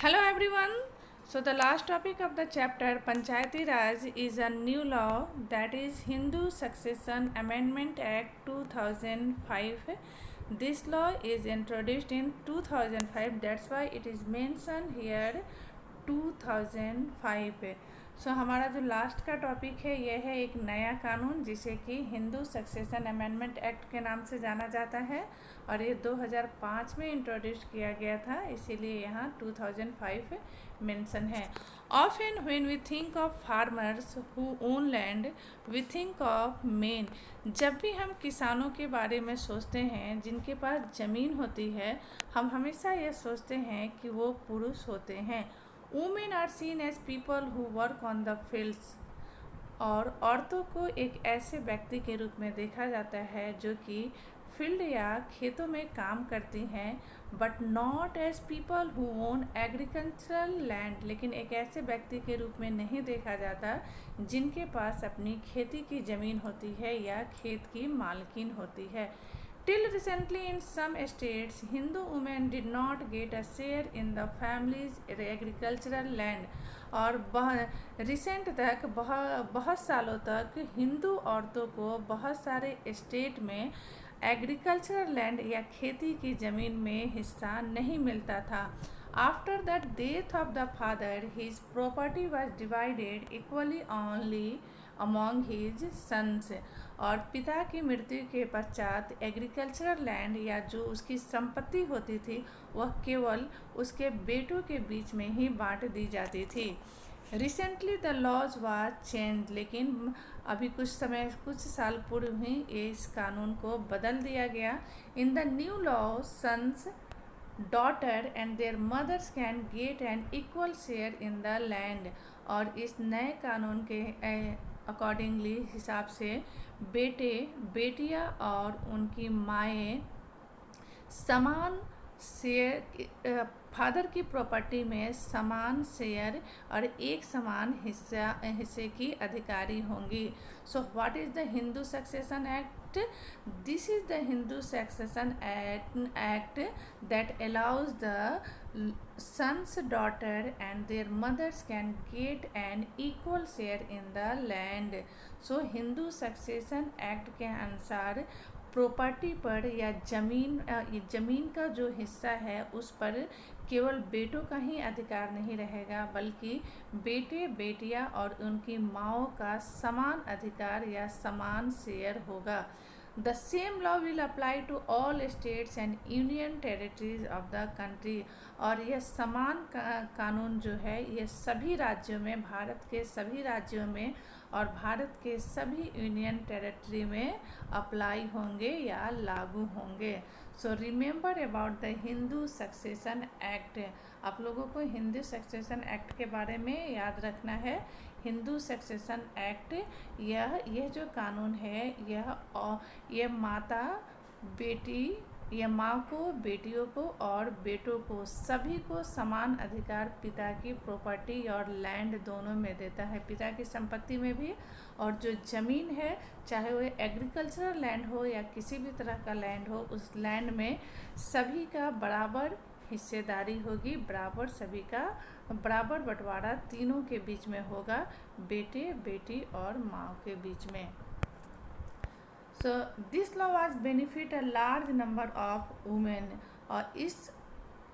Hello everyone. So the last topic of the chapter Panchayati Raj is a new law, that is Hindu Succession Amendment Act 2005. This law is introduced in 2005, that's why it is mentioned here 2005. सो हमारा जो last का topic है यह है एक नया कानून जिसे कि हिंदू सक्सेशन अमेंडमेंट एक्ट के नाम से जाना जाता है और ये 2005 में इंट्रोड्यूस किया गया था, इसीलिए यहाँ 2005 मेंशन है। Often when we think of farmers who own land we think of men. जब भी हम किसानों के बारे में सोचते हैं जिनके पास ज़मीन होती है, हम हमेशा ये सोचते हैं कि वो पुरुष होते हैं। Women are seen as people who work on the fields. और औरतों को एक ऐसे व्यक्ति के रूप में देखा जाता है जो कि फील्ड या खेतों में काम करती हैं, but not as people who own agricultural land. लेकिन एक ऐसे व्यक्ति के रूप में नहीं देखा जाता जिनके पास अपनी खेती की ज़मीन होती है या खेत की मालकिन होती है। Till recently in some states, Hindu women did not get a share in the family's agricultural land। और रिसेंट तक बहुत सालों तक हिंदू औरतों को बहुत सारे स्टेट में एग्रीकल्चरल लैंड या खेती की ज़मीन में हिस्सा नहीं मिलता था। After the death of the father his property was divided equally only among his sons. और पिता की मृत्यु के पश्चात एग्रीकल्चरल लैंड या जो उसकी संपत्ति होती थी वह केवल उसके बेटों के बीच में ही बांट दी जाती थी। Recently the laws was change. लेकिन अभी कुछ साल पूर्व ही इस कानून को बदल दिया गया। In the new law sons daughter and their mothers can get an equal share in the land. और इस नए कानून के अकॉर्डिंगली हिसाब से बेटे बेटियां और उनकी माएँ समान शेयर, फादर की प्रॉपर्टी में समान शेयर और एक समान हिस्से की अधिकारी होंगी। So what is the Hindu succession act? This is the Hindu succession act that allows the son's daughter and their mothers can get an equal share in the land। So Hindu succession act के अनुसार property पर या ज़मीन का जो हिस्सा है उस पर केवल बेटों का ही अधिकार नहीं रहेगा, बल्कि बेटे बेटियां और उनकी माँओं का समान अधिकार या समान शेयर होगा। The same law will apply to all states and union territories of the country। और यह समान कानून जो है यह सभी राज्यों में, भारत के सभी राज्यों में और भारत के सभी यूनियन टेरिटरी में अप्लाई होंगे या लागू होंगे। So remember about the Hindu succession act. आप लोगों को हिंदू सक्सेशन एक्ट के बारे में याद रखना है। हिंदू सक्सेशन एक्ट यह जो कानून है यह माता बेटी या माँ को, बेटियों को और बेटों को सभी को समान अधिकार पिता की प्रॉपर्टी और लैंड दोनों में देता है। पिता की संपत्ति में भी, और जो ज़मीन है चाहे वो एग्रीकल्चरल लैंड हो या किसी भी तरह का लैंड हो, उस लैंड में सभी का बराबर हिस्सेदारी होगी, बराबर सभी का बराबर बंटवारा तीनों के बीच में होगा, बेटे बेटी और माँ के बीच में। So this law was benefit a large number of women. और इस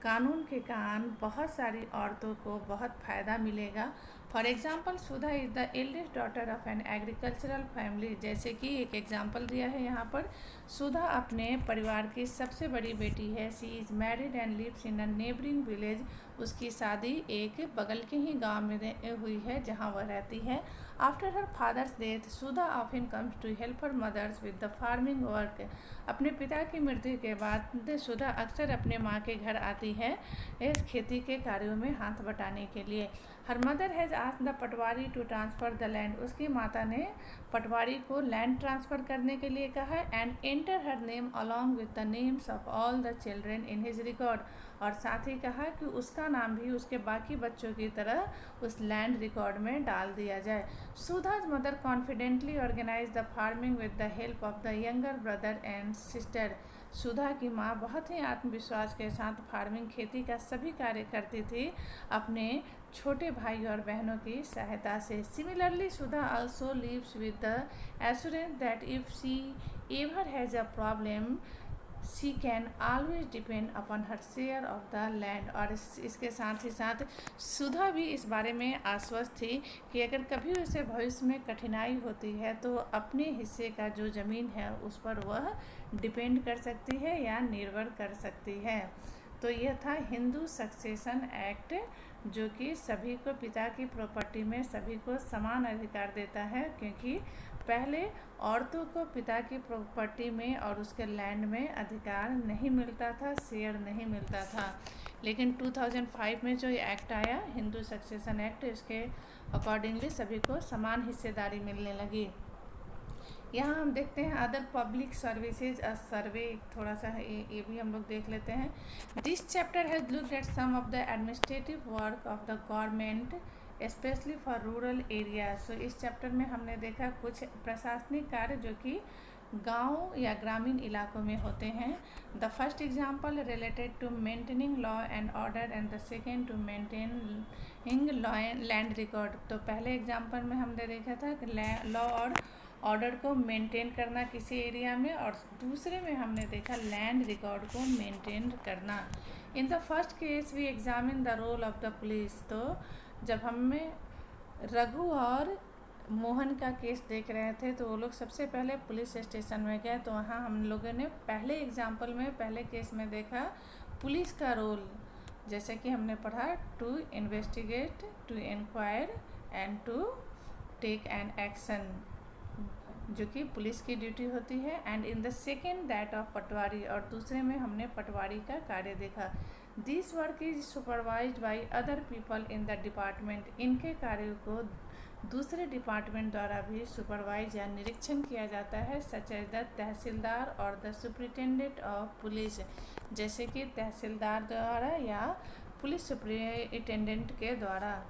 कानून के कारण बहुत सारी औरतों को बहुत फ़ायदा मिलेगा। For example Sudha is the eldest daughter of an agricultural family. जैसे कि एक एग्जाम्पल दिया है यहाँ पर, सुधा अपने परिवार की सबसे बड़ी बेटी है। She is married and lives in a neighbouring village. उसकी शादी एक बगल के ही गांव में हुई है जहाँ वह रहती है। After her father's death Sudha often comes to help her mothers with the farming work. अपने पिता की मृत्यु के बाद सुधा अक्सर अपने माँ के घर आती है इस खेती के कार्यों में हाथ बटाने के लिए। Her mother has asked the patwari to transfer the land, उसकी माता ने पटवारी को लैंड ट्रांसफ़र करने के लिए कहा। And enter her name along with the names of all the children in his record, और साथ ही कहा कि उसका नाम भी उसके बाकी बच्चों की तरह उस लैंड रिकॉर्ड में डाल दिया जाए। Sudha's mother confidently organize the farming with the help of the younger brother and sister, Sudha की माँ बहुत ही आत्मविश्वास के साथ फार्मिंग खेती का सभी कार्य करती थी अपने छोटे भाई और बहनों की सहायता से। Similarly Sudha also lives with the assurance that if she ever has a problem she can always depend upon her share of the land, और इसके साथ ही साथ सुधा भी इस बारे में आश्वस्त थी कि अगर कभी उसे भविष्य में कठिनाई होती है तो अपने हिस्से का जो ज़मीन है उस पर वह डिपेंड कर सकती है या निर्भर कर सकती है। तो यह था हिंदू सक्सेशन एक्ट, जो कि सभी को पिता की प्रॉपर्टी में सभी को समान अधिकार देता है, क्योंकि पहले औरतों को पिता की प्रॉपर्टी में और उसके लैंड में अधिकार नहीं मिलता था, शेयर नहीं मिलता था। लेकिन 2005 में जो ये एक्ट आया, हिंदू सक्सेशन एक्ट, इसके अकॉर्डिंगली सभी को समान हिस्सेदारी मिलने लगी। यहाँ हम देखते हैं अदर पब्लिक सर्विसेज सर्वे, थोड़ा सा ये भी हम लोग देख लेते हैं। This chapter has looked at some of the administrative work of the government specially for rural area. So इस चैप्टर में हमने देखा कुछ प्रशासनिक कार्य जो कि गांव या ग्रामीण इलाकों में होते हैं। The first example related to maintaining law and order and the second to maintaining land record. तो पहले एग्जाम्पल में हमने देखा था कि लॉ और ऑर्डर को मेंटेन करना किसी एरिया में, और दूसरे में हमने देखा लैंड रिकॉर्ड को मेंटेन करना। In the first case we examine the role of the police. तो जब हमें रघु और मोहन का केस देख रहे थे तो वो लोग सबसे पहले पुलिस स्टेशन में गए, तो वहाँ हम लोगों ने पहले एग्जाम्पल में पहले केस में देखा पुलिस का रोल, जैसे कि हमने पढ़ा to investigate, to inquire and to take an action, जो कि पुलिस की ड्यूटी होती है। And in the second that of patwari, और दूसरे में हमने पटवारी का कार्य देखा। This work is supervised by other people in the department, इनके कार्यों को दूसरे डिपार्टमेंट द्वारा भी सुपरवाइज या निरीक्षण किया जाता है, सच एज द तहसीलदार और द सुपरिटेंडेंट ऑफ पुलिस, जैसे कि तहसीलदार द्वारा या पुलिस सुपरिटेंडेंट के द्वारा।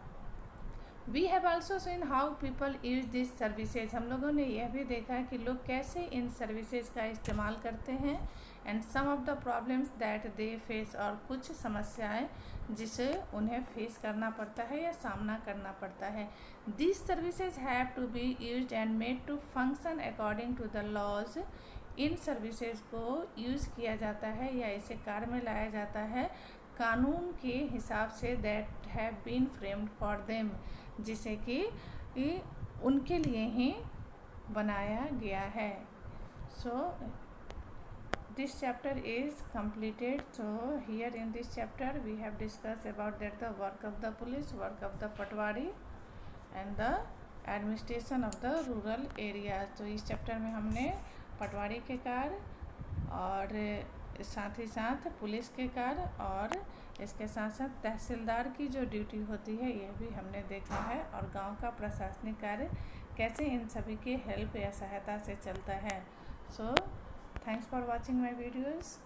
We have also seen how people use this services, हम लोगों ने यह भी देखा कि लोग कैसे इन सर्विसेज का इस्तेमाल करते हैं। And some of the problems that they face, और कुछ समस्याएं जिसे उन्हें फेस करना पड़ता है या सामना करना पड़ता है। This services have to be used and made to function according to the laws, इन सर्विसेज को यूज़ किया जाता है या इसे कार्य में लाया जाता है कानून के हिसाब से that have been framed for them, जिसे कि उनके लिए ही बनाया गया है। So this chapter is completed. So here in this chapter we have discussed about that the work of the police, work of the patwari and the administration of the rural areas. तो इस chapter में हमने पटवारी के कार्य और साथ ही साथ police के कार्य और इसके साथ साथ तहसीलदार की जो ड्यूटी होती है यह भी हमने देखा है, और गांव का प्रशासनिक कार्य कैसे इन सभी के हेल्प या सहायता से चलता है। So thanks for watching my videos.